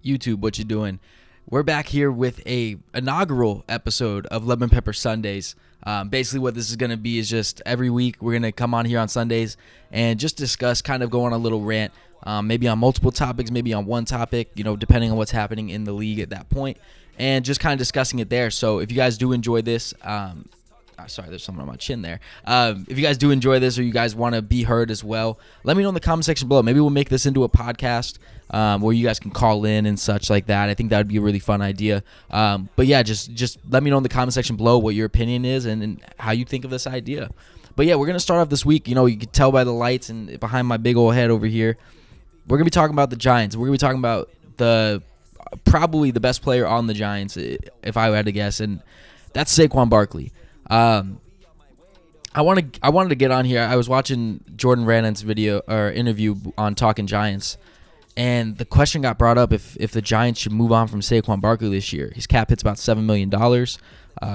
YouTube, what you doing? We're back here with a inaugural episode of Lemon Pepper Sundays. Basically what this is going to be is just every week we're going to come on here on Sundays and just discuss, kind of go on a little rant, maybe on multiple topics, maybe on one topic, depending on what's happening in the league at that point, and just kind of discussing it there. So if you guys do enjoy this, sorry, there's something on my chin there. If you guys do enjoy this or you guys want to be heard as well, let me know in the comment section below. Maybe we'll make this into a podcast where you guys can call in and such like that. I think that would be a really fun idea. But yeah, just let me know in the comment section below what your opinion is and how you think of this idea. But yeah, we're going to start off this week. You can tell by the lights and behind my big old head over here. We're going to be talking about the Giants. We're going to be talking about probably the best player on the Giants, if I had to guess, and that's Saquon Barkley. I wanted to get on here. I was watching Jordan Rannan's interview on Talking Giants, and the question got brought up if the Giants should move on from Saquon Barkley this year. His cap hit's about $7 million.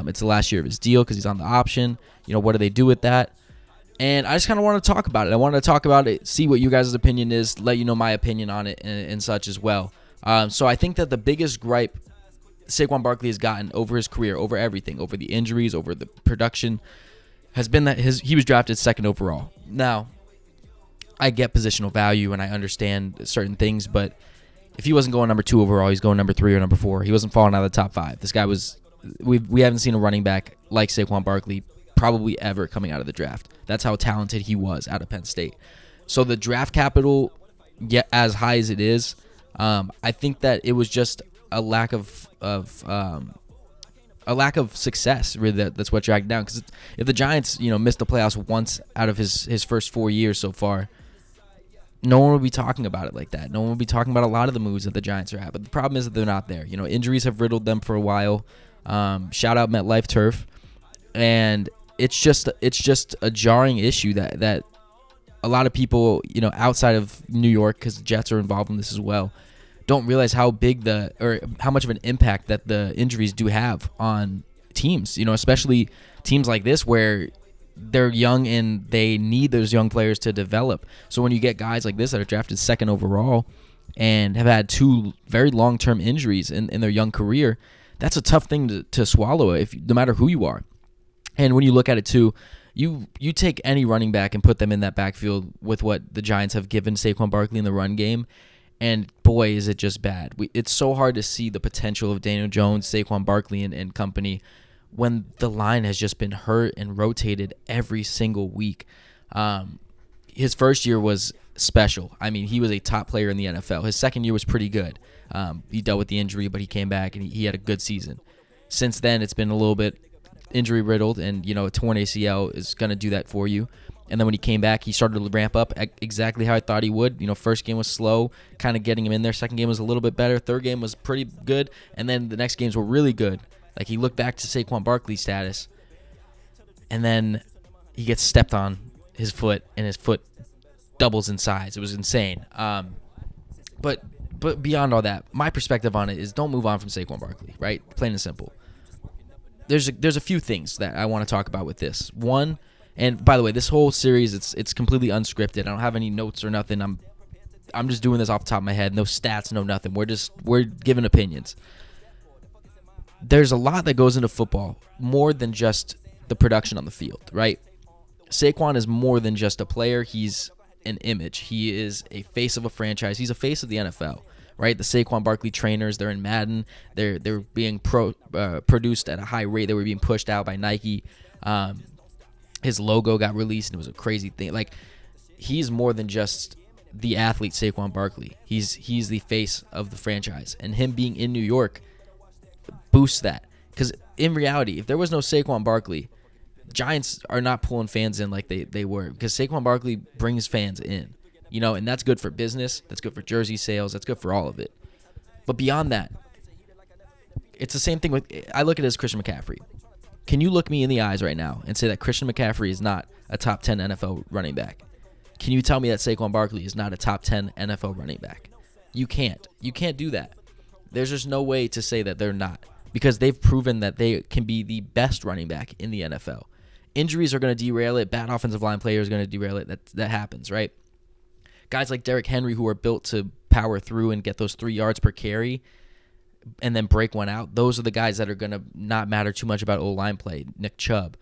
It's the last year of his deal because he's on the option. What do they do with that? And I just kind of want to talk about it. I wanted to talk about it, see what you guys' opinion is, let you know my opinion on it and such as well. So I think that the biggest gripe Saquon Barkley has gotten over his career, over everything, over the injuries, over the production, has been that he was drafted second overall. Now, I get positional value and I understand certain things, but if he wasn't going number 2 overall, he's going number 3 or number 4. He wasn't falling out of the top 5. This guy we haven't seen a running back like Saquon Barkley probably ever coming out of the draft. That's how talented he was out of Penn State. So the draft capital, as high as it is, I think that it was just a lack of success. Really, that's what dragged down. Because if the Giants, missed the playoffs once out of his first 4 years so far, no one would be talking about it like that. No one would be talking about a lot of the moves that the Giants are at. But the problem is that they're not there. Injuries have riddled them for a while. Shout out MetLife Turf, and it's just a jarring issue that a lot of people, outside of New York, because the Jets are involved in this as well, don't realize how big how much of an impact that the injuries do have on teams, especially teams like this where they're young and they need those young players to develop. So when you get guys like this that are drafted second overall and have had 2 very long-term injuries in their young career, that's a tough thing to swallow no matter who you are. And when you look at it too, you take any running back and put them in that backfield with what the Giants have given Saquon Barkley in the run game, and boy, is it just bad. It's so hard to see the potential of Daniel Jones, Saquon Barkley, and company when the line has just been hurt and rotated every single week. His first year was special. I mean, he was a top player in the NFL. His second year was pretty good. He dealt with the injury, but he came back and he had a good season. Since then, it's been a little bit injury riddled, and a torn ACL is going to do that for you. And then when he came back, he started to ramp up exactly how I thought he would. First game was slow, kind of getting him in there. Second game was a little bit better. Third game was pretty good. And then the next games were really good. Like, he looked back to Saquon Barkley's status, and then he gets stepped on his foot, and his foot doubles in size. It was insane. But beyond all that, my perspective on it is don't move on from Saquon Barkley, right? Plain and simple. There's a few things that I want to talk about with this. One, and by the way, this whole series, it's completely unscripted. I don't have any notes or nothing. I'm just doing this off the top of my head. No stats, no nothing. We're giving opinions. There's a lot that goes into football, more than just the production on the field, right? Saquon is more than just a player. He's an image. He is a face of a franchise. He's a face of the NFL, right? The Saquon Barkley trainers, they're in Madden. They're being produced at a high rate. They were being pushed out by Nike. His logo got released, and it was a crazy thing. Like, he's more than just the athlete Saquon Barkley. He's the face of the franchise, and him being in New York boosts that. Because in reality, if there was no Saquon Barkley, Giants are not pulling fans in like they were, because Saquon Barkley brings fans in, and that's good for business, that's good for jersey sales, that's good for all of it. But beyond that, it's the same thing with, I look at it as Christian McCaffrey. Can you look me in the eyes right now and say that Christian McCaffrey is not a top 10 NFL running back? Can you tell me that Saquon Barkley is not a top 10 NFL running back? You can't. You can't do that. There's just no way to say that they're not, because they've proven that they can be the best running back in the NFL. Injuries are going to derail it. Bad offensive line player is going to derail it. That happens, right? Guys like Derrick Henry who are built to power through and get those 3 yards per carry and then break one out, those are the guys that are going to not matter too much about O-line play. Nick Chubb.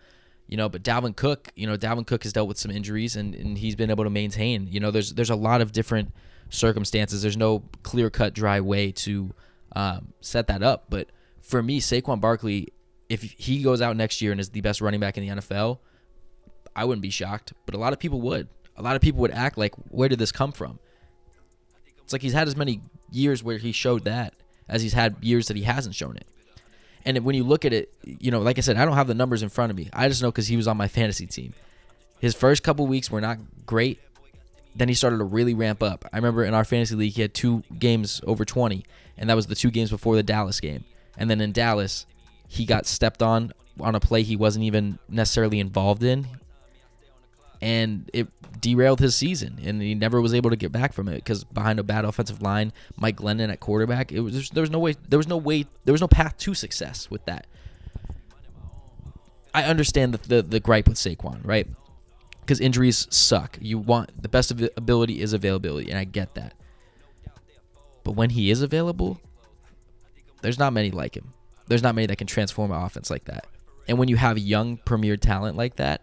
But Dalvin Cook, Dalvin Cook has dealt with some injuries and he's been able to maintain. There's a lot of different circumstances. There's no clear-cut, dry way to set that up. But for me, Saquon Barkley, if he goes out next year and is the best running back in the NFL, I wouldn't be shocked. But a lot of people would. A lot of people would act like, where did this come from? It's like he's had as many years where he showed that as he's had years that he hasn't shown it. And when you look at it, like I said, I don't have the numbers in front of me. I just know because he was on my fantasy team. His first couple weeks were not great. Then he started to really ramp up. I remember in our fantasy league, he had 2 games over 20, and that was the 2 games before the Dallas game. And then in Dallas, he got stepped on a play he wasn't even necessarily involved in, and it derailed his season, and he never was able to get back from it because behind a bad offensive line, Mike Glennon at quarterback, there was no path to success with that. I understand the gripe with Saquon, right? Because injuries suck. You want the best ability is availability, and I get that. But when he is available, there's not many like him. There's not many that can transform an offense like that. And when you have young premier talent like that,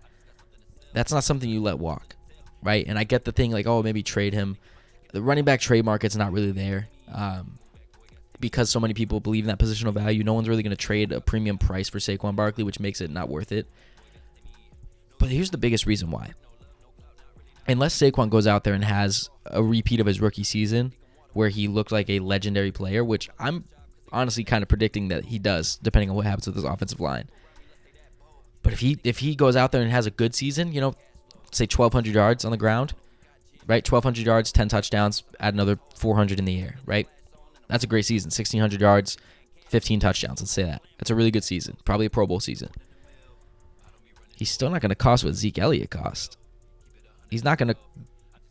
that's not something you let walk, right? And I get the thing like, maybe trade him. The running back trade market's not really there because so many people believe in that positional value. No one's really going to trade a premium price for Saquon Barkley, which makes it not worth it. But here's the biggest reason why. Unless Saquon goes out there and has a repeat of his rookie season where he looked like a legendary player, which I'm honestly kind of predicting that he does, depending on what happens with his offensive line. But if he goes out there and has a good season, say 1,200 yards on the ground, right? 1,200 yards, 10 touchdowns, add another 400 in the air, right? That's a great season. 1,600 yards, 15 touchdowns. Let's say that. That's a really good season. Probably a Pro Bowl season. He's still not going to cost what Zeke Elliott cost. He's not going to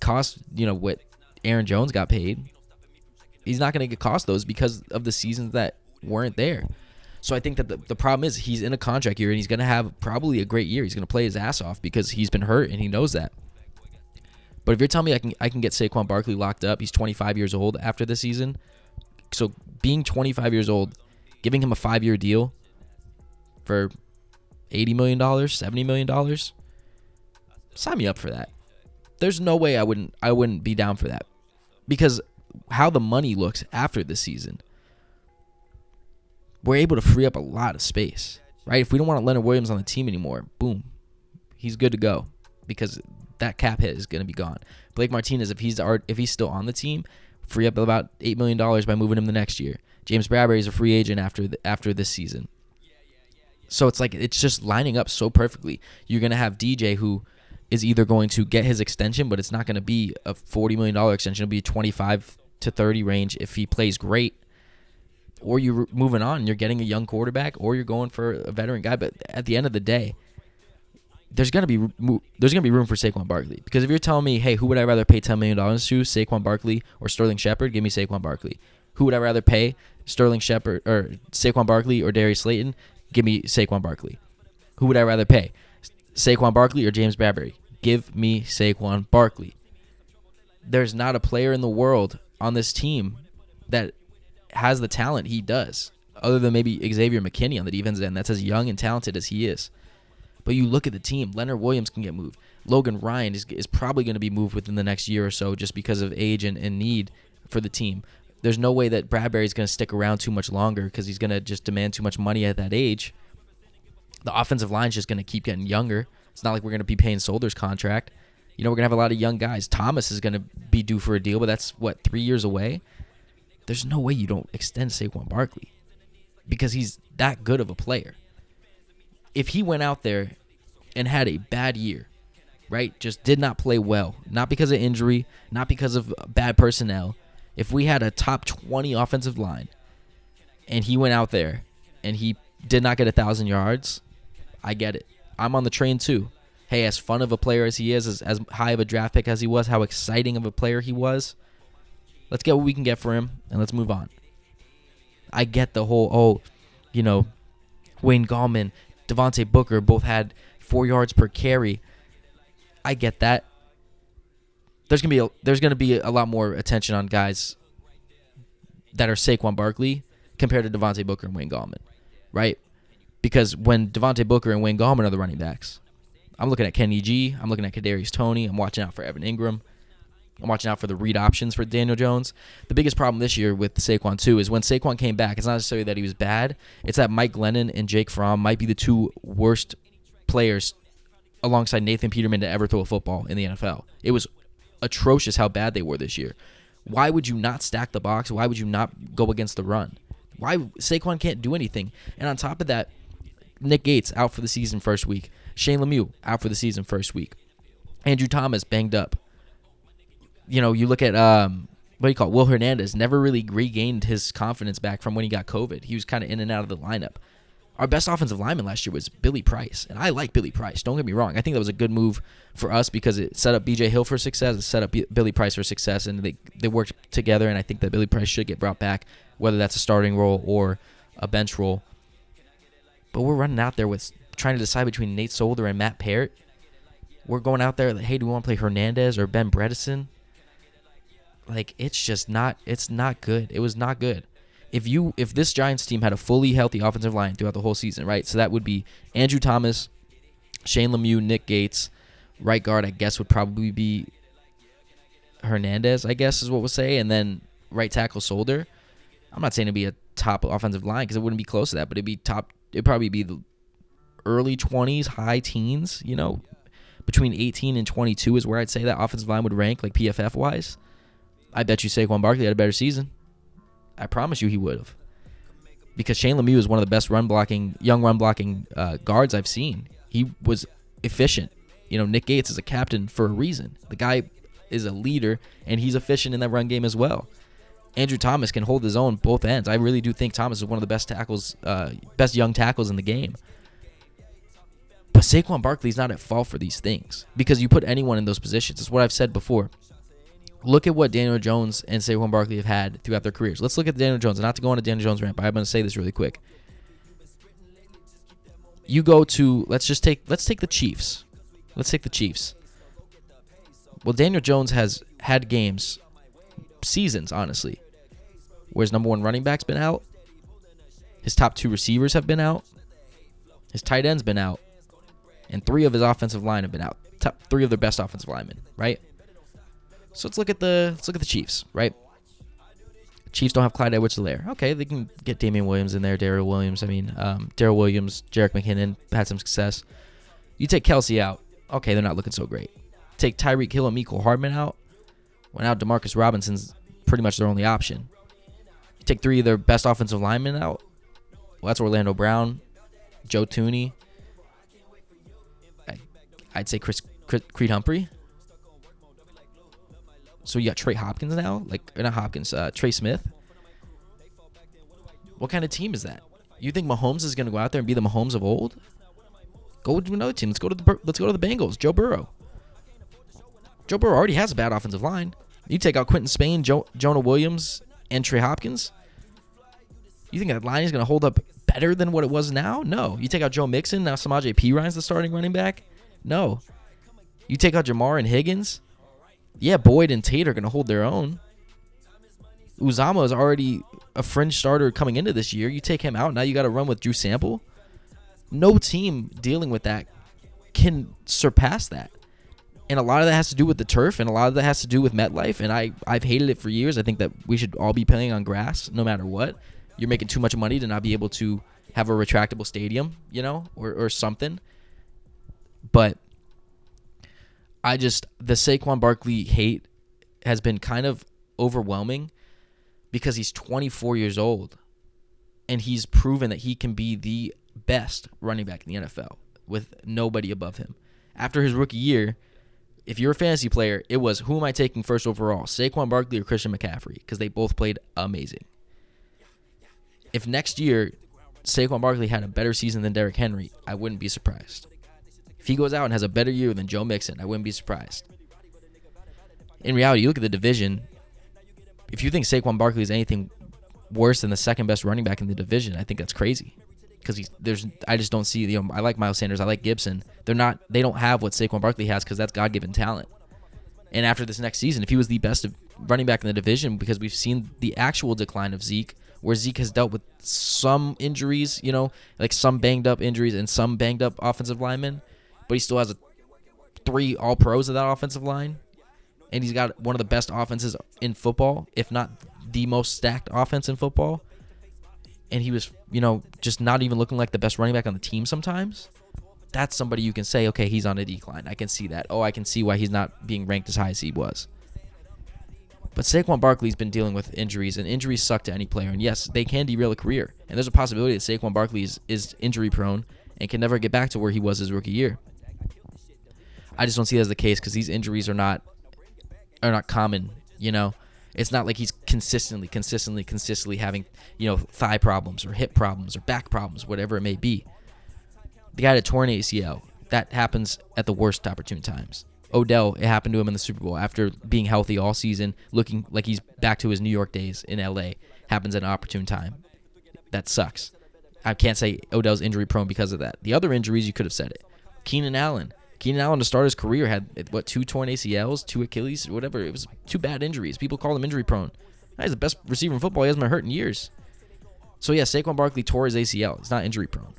cost, what Aaron Jones got paid. He's not going to cost those because of the seasons that weren't there. So I think that the problem is he's in a contract year and he's going to have probably a great year. He's going to play his ass off because he's been hurt and he knows that. But if you're telling me I can get Saquon Barkley locked up, he's 25 years old after this season. So being 25 years old, giving him a 5-year deal for $80 million, $70 million, sign me up for that. There's no way I wouldn't be down for that. Because how the money looks after this season, we're able to free up a lot of space, right? If we don't want Leonard Williams on the team anymore, boom, he's good to go because that cap hit is going to be gone. Blake Martinez, if he's still on the team, free up about $8 million by moving him the next year. James Bradbury is a free agent after this season. So it's like it's just lining up so perfectly. You're going to have DJ who is either going to get his extension, but it's not going to be a $40 million extension. It'll be a 25 to 30 range if he plays great. Or you're moving on and you're getting a young quarterback, or you're going for a veteran guy. But at the end of the day, there's gonna be room for Saquon Barkley. Because if you're telling me, hey, who would I rather pay $10 million to, Saquon Barkley or Sterling Shepard? Give me Saquon Barkley. Who would I rather pay, Sterling Shepard or Saquon Barkley or Darius Slayton? Give me Saquon Barkley. Who would I rather pay, Saquon Barkley or James Bradbury? Give me Saquon Barkley. There's not a player in the world on this team that has the talent he does, other than maybe Xavier McKinney on the defensive end. That's as young and talented as he is. But you look at the team, Leonard Williams can get moved. Logan Ryan is probably going to be moved within the next year or so just because of age and need for the team. There's no way that Bradbury's going to stick around too much longer because he's going to just demand too much money at that age. The offensive line's just going to keep getting younger. It's not like we're going to be paying Solder's contract. We're going to have a lot of young guys. Thomas is going to be due for a deal, but that's, 3 years away? There's no way you don't extend Saquon Barkley because he's that good of a player. If he went out there and had a bad year, right, just did not play well, not because of injury, not because of bad personnel, if we had a top 20 offensive line and he went out there and he did not get 1,000 yards, I get it. I'm on the train too. Hey, as fun of a player as he is, as high of a draft pick as he was, how exciting of a player he was, let's get what we can get for him, and let's move on. I get the whole, Wayne Gallman, Devontae Booker both had 4 yards per carry. I get that. there's gonna be a lot more attention on guys that are Saquon Barkley compared to Devontae Booker and Wayne Gallman, right? Because when Devontae Booker and Wayne Gallman are the running backs, I'm looking at Kenny G, I'm looking at Kadarius Toney, I'm watching out for Evan Ingram, I'm watching out for the read options for Daniel Jones. The biggest problem this year with Saquon too is when Saquon came back, it's not necessarily that he was bad, it's that Mike Glennon and Jake Fromm might be the two worst players alongside Nathan Peterman to ever throw a football in the NFL. It was atrocious how bad they were this year. Why would you not stack the box? Why would you not go against the run? Why Saquon can't do anything? And on top of that, Nick Gates out for the season first week. Shane Lemieux out for the season first week. Andrew Thomas banged up. You know, you look at Will Hernandez never really regained his confidence back from when he got COVID. He was kind of in and out of the lineup. Our best offensive lineman last year was Billy Price, and I like Billy Price. Don't get me wrong. I think that was a good move for us because it set up B.J. Hill for success. It set up Billy Price for success, and they worked together, and I think that Billy Price should get brought back, whether that's a starting role or a bench role. But we're running out there with trying to decide between Nate Solder and Matt Parrott. We're going out there like, hey, do we want to play Hernandez or Ben Bredesen? Like, it's not good. It was not good. If this Giants team had a fully healthy offensive line throughout the whole season, right? So that would be Andrew Thomas, Shane Lemieux, Nick Gates. Right guard, I guess, would probably be Hernandez, I guess is what we'll say. And then right tackle, Solder. I'm not saying it'd be a top offensive line because it wouldn't be close to that, but it'd probably be the early 20s, high teens, you know. Between 18 and 22 is where I'd say that offensive line would rank, like PFF-wise. I bet you Saquon Barkley had a better season. I promise you he would have. Because Shane Lemieux is one of the best young run blocking guards I've seen. He was efficient. You know, Nick Gates is a captain for a reason. The guy is a leader, and he's efficient in that run game as well. Andrew Thomas can hold his own both ends. I really do think Thomas is one of the best tackles, best young tackles in the game. But Saquon Barkley's not at fault for these things because you put anyone in those positions. It's what I've said before. Look at what Daniel Jones and Saquon Barkley have had throughout their careers. Let's look at Daniel Jones. And not to go on a Daniel Jones rant, but I'm going to say this really quick. You go to let's take the Chiefs. Let's take the Chiefs. Well, Daniel Jones has had seasons, honestly, where his number one running back's been out. His top two receivers have been out. His tight end's been out. And three of his offensive line have been out. Top three of their best offensive linemen, right? So let's look at the Chiefs, right? Chiefs don't have Clyde Edwards-Helaire. Okay, they can get Damian Williams in there, Darrell Williams. Darrell Williams, Jerick McKinnon had some success. You take Kelsey out. Okay, they're not looking so great. Take Tyreek Hill and Mecole Hardman out. Well, now Demarcus Robinson's pretty much their only option. You take three of their best offensive linemen out. Well, that's Orlando Brown, Joe Thuney. I'd say Creed Humphrey. So you got Trey Hopkins now? Trey Smith? What kind of team is that? You think Mahomes is going to go out there and be the Mahomes of old? Go to another team. Let's go to the Bengals. Joe Burrow. Joe Burrow already has a bad offensive line. You take out Quentin Spain, Jonah Williams, and Trey Hopkins. You think that line is going to hold up better than what it was now? No. You take out Joe Mixon, now Samaje Perine the starting running back? No. You take out Jamar and Higgins? Yeah, Boyd and Tate are going to hold their own. Uzama is already a fringe starter coming into this year. You take him out, now you got to run with Drew Sample. No team dealing with that can surpass that. And a lot of that has to do with the turf, and a lot of that has to do with MetLife, and I've hated it for years. I think that we should all be playing on grass no matter what. You're making too much money to not be able to have a retractable stadium, you know, or something. But the Saquon Barkley hate has been kind of overwhelming because he's 24 years old and he's proven that he can be the best running back in the NFL with nobody above him. After his rookie year, if you're a fantasy player, it was who am I taking first overall, Saquon Barkley or Christian McCaffrey, because they both played amazing. If next year Saquon Barkley had a better season than Derrick Henry, I wouldn't be surprised. If he goes out and has a better year than Joe Mixon, I wouldn't be surprised. In reality, you look at the division. If you think Saquon Barkley is anything worse than the second best running back in the division, I think that's crazy. Because I just don't see. I like Miles Sanders. I like Gibson. They don't have what Saquon Barkley has because that's God-given talent. And after this next season, if he was the best running back in the division, because we've seen the actual decline of Zeke, where Zeke has dealt with some injuries, like some banged up injuries and some banged up offensive linemen, but he still has 3 All-Pros of that offensive line, and he's got one of the best offenses in football, if not the most stacked offense in football, and he was, just not even looking like the best running back on the team sometimes. That's somebody you can say, okay, he's on a decline. I can see that. Oh, I can see why he's not being ranked as high as he was. But Saquon Barkley's been dealing with injuries, and injuries suck to any player. And yes, they can derail a career. And there's a possibility that Saquon Barkley is injury prone and can never get back to where he was his rookie year. I just don't see that as the case because these injuries are not common. It's not like he's consistently having thigh problems or hip problems or back problems, whatever it may be. The guy had a torn ACL. That happens at the worst opportune times. Odell, it happened to him in the Super Bowl after being healthy all season, looking like he's back to his New York days in L.A. Happens at an opportune time. That sucks. I can't say Odell's injury prone because of that. The other injuries, you could have said it. Keenan Allen to start his career had, 2 torn ACLs, 2 Achilles, whatever. It was 2 bad injuries. People call him injury prone. He's the best receiver in football. He hasn't been hurt in years. So, yeah, Saquon Barkley tore his ACL. It's not injury prone.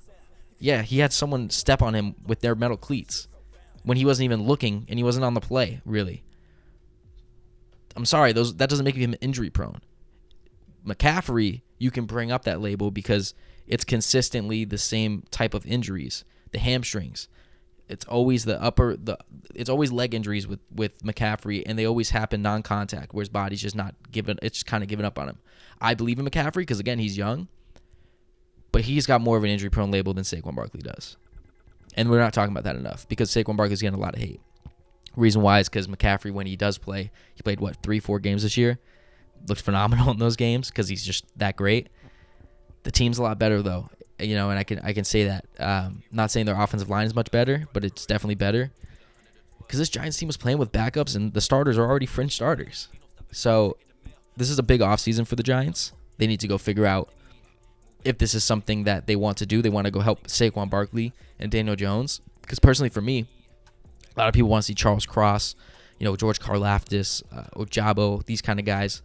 Yeah, he had someone step on him with their metal cleats when he wasn't even looking and he wasn't on the play, really. I'm sorry, that doesn't make him injury prone. McCaffrey, you can bring up that label because it's consistently the same type of injuries. The hamstrings. It's always it's always leg injuries with McCaffrey, and they always happen non-contact, where his body's just not giving, it's kind of giving up on him. I believe in McCaffrey because, again, he's young, but he's got more of an injury-prone label than Saquon Barkley does. And we're not talking about that enough because Saquon Barkley's getting a lot of hate. Reason why is because McCaffrey, when he does play, he played, 3-4 games this year? Looked phenomenal in those games because he's just that great. The team's a lot better, though. And I can say that. Not saying their offensive line is much better, but it's definitely better. Because this Giants team was playing with backups, and the starters are already fringe starters. So this is a big offseason for the Giants. They need to go figure out if this is something that they want to do. They want to go help Saquon Barkley and Daniel Jones. Because personally, for me, a lot of people want to see Charles Cross, George Karlaftis, Ojabo, these kind of guys.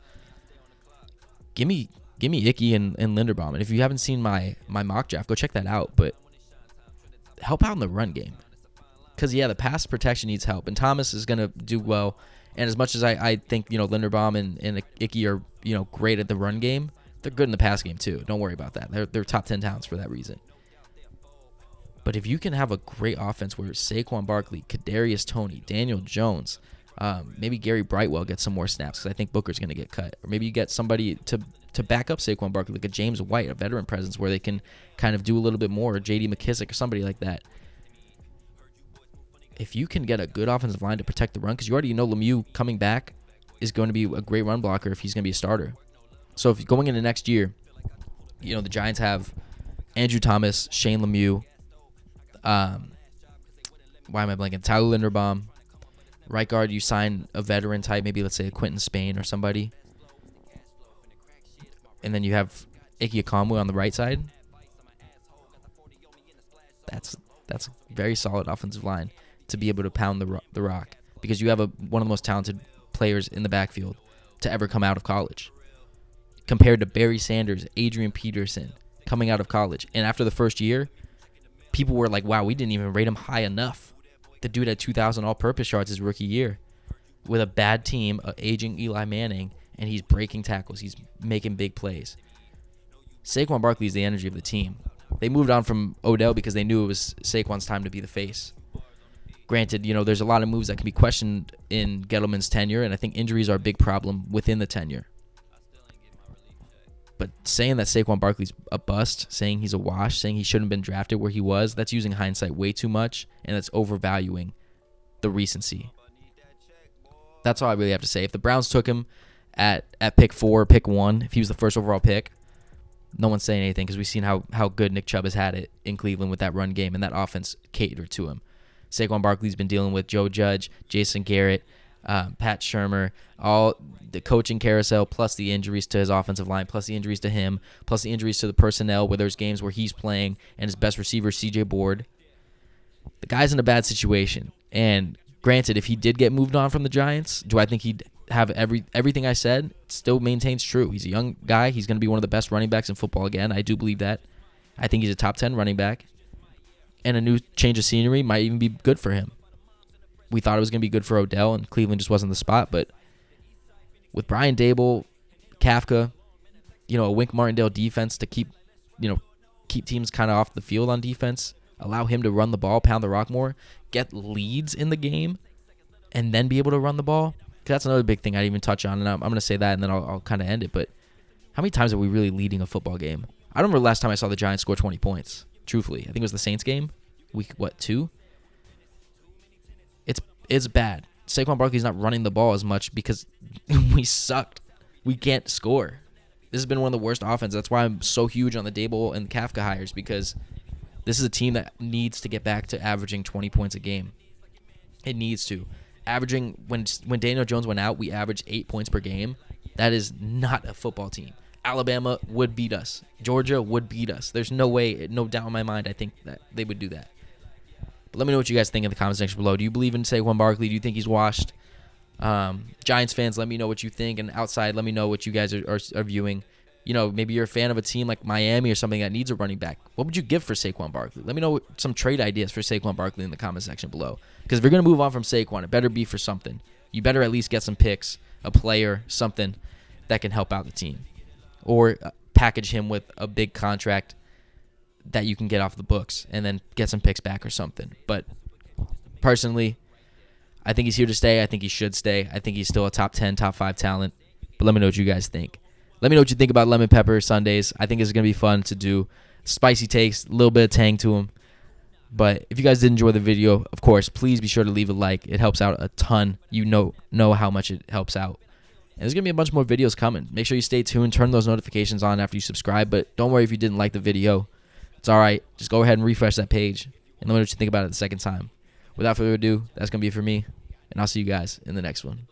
Give me Icky and Linderbaum. And if you haven't seen my mock draft, go check that out. But help out in the run game. Because, the pass protection needs help. And Thomas is going to do well. And as much as I think, Linderbaum and Icky are, great at the run game, they're good in the pass game too. Don't worry about that. They're top 10 talents for that reason. But if you can have a great offense where Saquon Barkley, Kadarius Toney, Daniel Jones, maybe Gary Brightwell gets some more snaps because I think Booker's going to get cut. Or maybe you get somebody to back up Saquon Barkley, like a James White, a veteran presence where they can kind of do a little bit more, or J.D. McKissick or somebody like that. If you can get a good offensive line to protect the run, because you already know Lemieux coming back is going to be a great run blocker if he's going to be a starter. So if going into next year, the Giants have Andrew Thomas, Shane Lemieux, why am I blanking? Tyler Linderbaum. Right guard, you sign a veteran type, maybe let's say a Quentin Spain or somebody. And then you have Ike Ekwonu on the right side. That's a very solid offensive line to be able to pound the rock. Because you have one of the most talented players in the backfield to ever come out of college. Compared to Barry Sanders, Adrian Peterson coming out of college. And after the first year, people were like, wow, we didn't even rate him high enough. The dude had 2,000 all-purpose yards his rookie year with a bad team, aging Eli Manning, and he's breaking tackles. He's making big plays. Saquon Barkley is the energy of the team. They moved on from Odell because they knew it was Saquon's time to be the face. Granted, there's a lot of moves that can be questioned in Gettleman's tenure, and I think injuries are a big problem within the tenure. But saying that Saquon Barkley's a bust, saying he's a wash, saying he shouldn't have been drafted where he was, that's using hindsight way too much, and that's overvaluing the recency. That's all I really have to say. If the Browns took him at pick 4, pick 1, if he was the first overall pick, no one's saying anything because we've seen how good Nick Chubb has had it in Cleveland with that run game, and that offense catered to him. Saquon Barkley's been dealing with Joe Judge, Jason Garrett, Pat Shurmur, all the coaching carousel, plus the injuries to his offensive line, plus the injuries to him, plus the injuries to the personnel where there's games where he's playing and his best receiver, CJ Board. The guy's in a bad situation, and Granted, if he did get moved on from the Giants, do I think he'd have everything I said still maintains true? He's a young guy. He's going to be one of the best running backs in football again. I do believe that. I think he's a top 10 running back. And a new change of scenery might even be good for him. We thought it was going to be good for Odell, and Cleveland just wasn't the spot. But with Brian Dable, Kafka, a Wink Martindale defense to keep teams kind of off the field on defense, allow him to run the ball, pound the rock more, get leads in the game, and then be able to run the ball. Because that's another big thing I didn't even touch on, and I'm going to say that, and then I'll kind of end it. But how many times are we really leading a football game? I don't remember the last time I saw the Giants score 20 points, truthfully. I think it was the Saints game, week 2? It's bad. Saquon Barkley's not running the ball as much because we sucked. We can't score. This has been one of the worst offenses. That's why I'm so huge on the Dable and Kafka hires, because this is a team that needs to get back to averaging 20 points a game. It needs to. Averaging, when Daniel Jones went out, we averaged 8 points per game. That is not a football team. Alabama would beat us. Georgia would beat us. There's no way, no doubt in my mind, I think that they would do that. But let me know what you guys think in the comment section below. Do you believe in Saquon Barkley? Do you think he's washed? Giants fans, let me know what you think. And outside, let me know what you guys are viewing. Maybe you're a fan of a team like Miami or something that needs a running back. What would you give for Saquon Barkley? Let me know some trade ideas for Saquon Barkley in the comment section below. Because if you're going to move on from Saquon, it better be for something. You better at least get some picks, a player, something that can help out the team. Or package him with a big contract that you can get off the books and then get some picks back or something. But personally, I think he's here to stay. I think he should stay. I think he's still a top 10, top 5 talent. But let me know what you guys think. Let me know what you think about lemon pepper Sundays. I think it's going to be fun to do. Spicy takes, a little bit of tang to them. But if you guys did enjoy the video, of course, please be sure to leave a like. It helps out a ton. You know how much it helps out. And there's going to be a bunch more videos coming. Make sure you stay tuned. Turn those notifications on after you subscribe. But don't worry if you didn't like the video. It's all right. Just go ahead and refresh that page. And let me know what you think about it the second time. Without further ado, that's going to be it for me. And I'll see you guys in the next one.